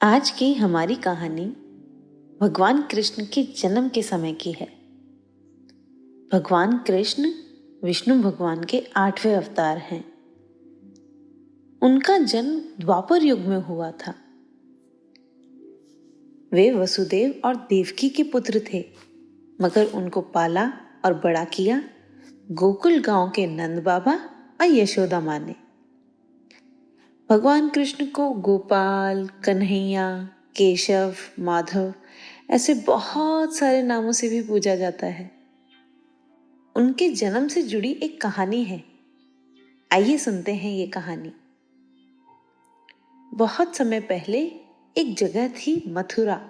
आज की हमारी कहानी भगवान कृष्ण के जन्म के समय की है। भगवान कृष्ण विष्णु भगवान के 8वें अवतार हैं। उनका जन्म द्वापर युग में हुआ था। वे वसुदेव और देवकी के पुत्र थे, मगर उनको पाला और बड़ा किया गोकुल गांव के नंद बाबा और यशोदा माँ ने। भगवान कृष्ण को गोपाल, कन्हैया, केशव, माधव ऐसे बहुत सारे नामों से भी पूजा जाता है। उनके जन्म से जुड़ी एक कहानी है। आइए सुनते हैं ये कहानी। बहुत समय पहले एक जगह थी मथुरा।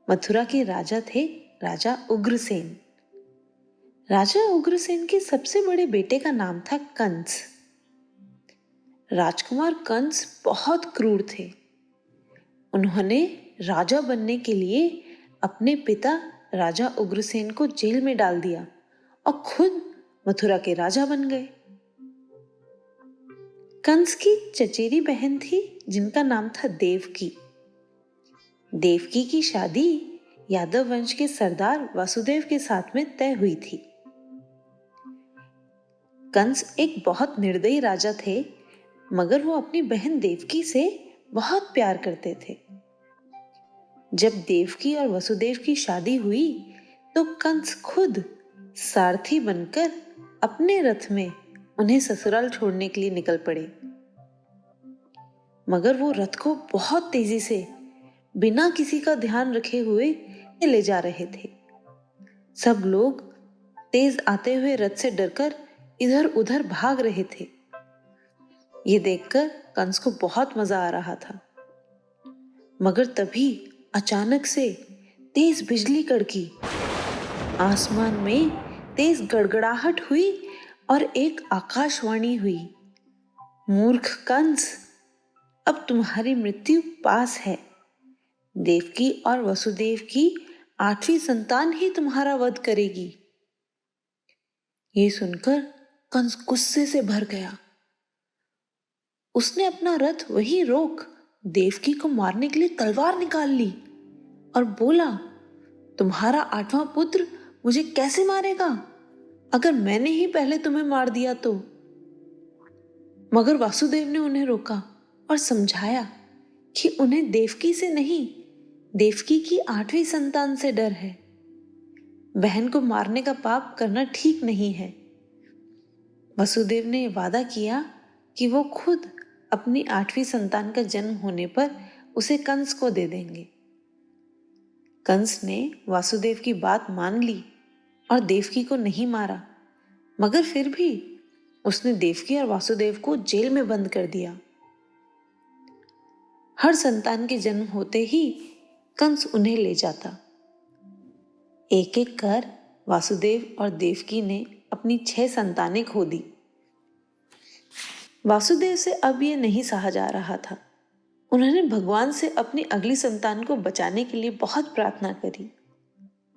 मथुरा के राजा थे राजा उग्रसेन। राजा उग्रसेन के सबसे बड़े बेटे का नाम था कंस। राजकुमार कंस बहुत क्रूर थे। उन्होंने राजा बनने के लिए अपने पिता राजा उग्रसेन को जेल में डाल दिया और खुद मथुरा के राजा बन गए। कंस की चचेरी बहन थी जिनका नाम था देवकी। देवकी की शादी यादव वंश के सरदार वासुदेव के साथ में तय हुई थी। कंस एक बहुत निर्दयी राजा थे, मगर वो अपनी बहन देवकी से बहुत प्यार करते थे। जब देवकी और वसुदेव की शादी हुई तो कंस खुद सारथी बनकर अपने रथ में उन्हें ससुराल छोड़ने के लिए निकल पड़े। मगर वो रथ को बहुत तेजी से बिना किसी का ध्यान रखे हुए ले जा रहे थे। सब लोग तेज आते हुए रथ से डरकर इधर उधर भाग रहे थे। ये देखकर कंस को बहुत मजा आ रहा था। मगर तभी अचानक से तेज बिजली कड़की, आसमान में तेज गड़गड़ाहट हुई और एक आकाशवाणी हुई, मूर्ख कंस, अब तुम्हारी मृत्यु पास है। देवकी और वसुदेव की 8वीं संतान ही तुम्हारा वध करेगी। ये सुनकर कंस गुस्से से भर गया। उसने अपना रथ वहीं रोक देवकी को मारने के लिए तलवार निकाल ली और बोला, तुम्हारा 8वां पुत्र मुझे कैसे मारेगा अगर मैंने ही पहले तुम्हें मार दिया तो। मगर वासुदेव ने उन्हें रोका और समझाया कि उन्हें देवकी से नहीं, देवकी की 8वीं संतान से डर है। बहन को मारने का पाप करना ठीक नहीं है। वसुदेव ने वादा किया कि वो खुद अपनी 8वीं संतान का जन्म होने पर उसे कंस को दे देंगे। कंस ने वासुदेव की बात मान ली और देवकी को नहीं मारा, मगर फिर भी उसने देवकी और वासुदेव को जेल में बंद कर दिया। हर संतान के जन्म होते ही कंस उन्हें ले जाता। एक एक कर वासुदेव और देवकी ने अपनी 6 संतानें खो दी। वासुदेव से अब ये नहीं सहा जा रहा था। उन्होंने भगवान से अपनी अगली संतान को बचाने के लिए बहुत प्रार्थना करी।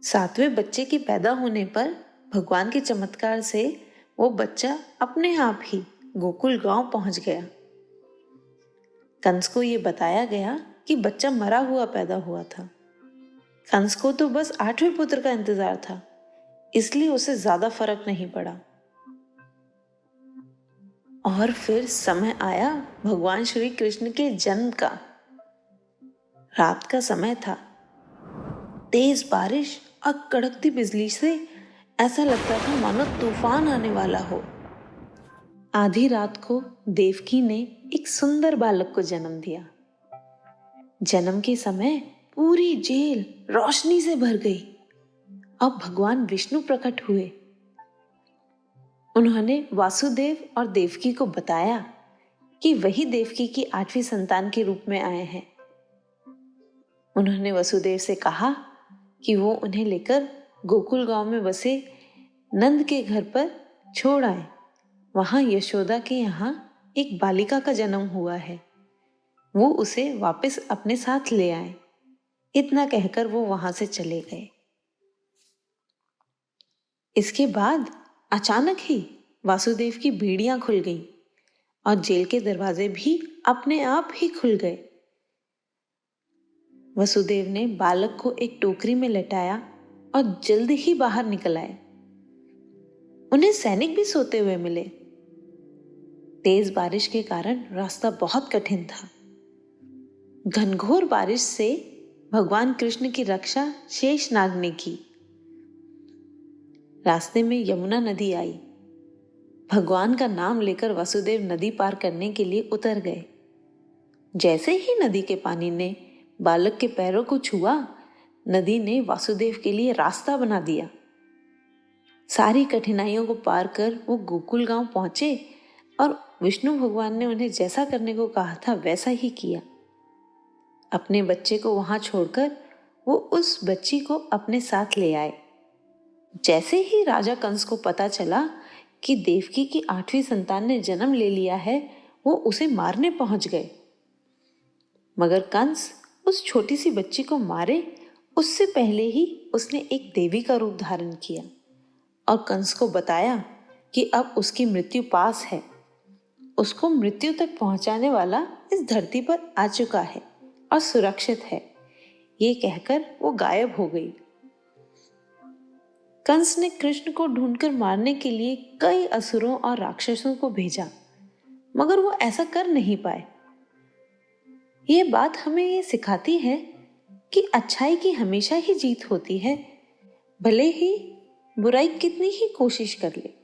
7वें बच्चे के पैदा होने पर भगवान के चमत्कार से वो बच्चा अपने आप ही गोकुल गांव पहुंच गया। कंस को ये बताया गया कि बच्चा मरा हुआ पैदा हुआ था। कंस को तो बस 8वें पुत्र का इंतजार था, इसलिए उसे ज्यादा फर्क नहीं पड़ा। और फिर समय आया भगवान श्री कृष्ण के जन्म का। रात का समय था। तेज बारिश और कड़कती बिजली से ऐसा लगता था मानो तूफान आने वाला हो। आधी रात को देवकी ने एक सुंदर बालक को जन्म दिया। जन्म के समय पूरी जेल रोशनी से भर गई। अब भगवान विष्णु प्रकट हुए। उन्होंने वासुदेव और देवकी को बताया कि वही देवकी की 8वीं संतान के रूप में आए हैं। उन्होंने वसुदेव से कहा कि वो उन्हें लेकर गोकुल गांव में बसे नंद के घर पर छोड़ आए। वहां यशोदा के यहाँ एक बालिका का जन्म हुआ है, वो उसे वापस अपने साथ ले आए। इतना कहकर वो वहां से चले गए। इसके बाद अचानक ही वासुदेव की बेड़ियां खुल गईं और जेल के दरवाजे भी अपने आप ही खुल गए। वसुदेव ने बालक को एक टोकरी में लटाया और जल्दी ही बाहर निकल आए। उन्हें सैनिक भी सोते हुए मिले। तेज बारिश के कारण रास्ता बहुत कठिन था। घनघोर बारिश से भगवान कृष्ण की रक्षा शेषनाग ने की। रास्ते में यमुना नदी आई। भगवान का नाम लेकर वसुदेव नदी पार करने के लिए उतर गए। जैसे ही नदी के पानी ने बालक के पैरों को छुआ, नदी ने वासुदेव के लिए रास्ता बना दिया। सारी कठिनाइयों को पार कर वो गोकुल गांव पहुंचे और विष्णु भगवान ने उन्हें जैसा करने को कहा था वैसा ही किया। अपने बच्चे को वहां छोड़कर वो उस बच्ची को अपने साथ ले आए। जैसे ही राजा कंस को पता चला कि देवकी की 8वीं संतान ने जन्म ले लिया है, वो उसे मारने पहुंच गए। मगर कंस उस छोटी सी बच्ची को मारे उससे पहले ही उसने एक देवी का रूप धारण किया और कंस को बताया कि अब उसकी मृत्यु पास है। उसको मृत्यु तक पहुंचाने वाला इस धरती पर आ चुका है और सुरक्षित है। ये कहकर वो गायब हो गई। कंस ने कृष्ण को ढूंढकर मारने के लिए कई असुरों और राक्षसों को भेजा, मगर वो ऐसा कर नहीं पाए। ये बात हमें ये सिखाती है कि अच्छाई की हमेशा ही जीत होती है, भले ही बुराई कितनी ही कोशिश कर ले।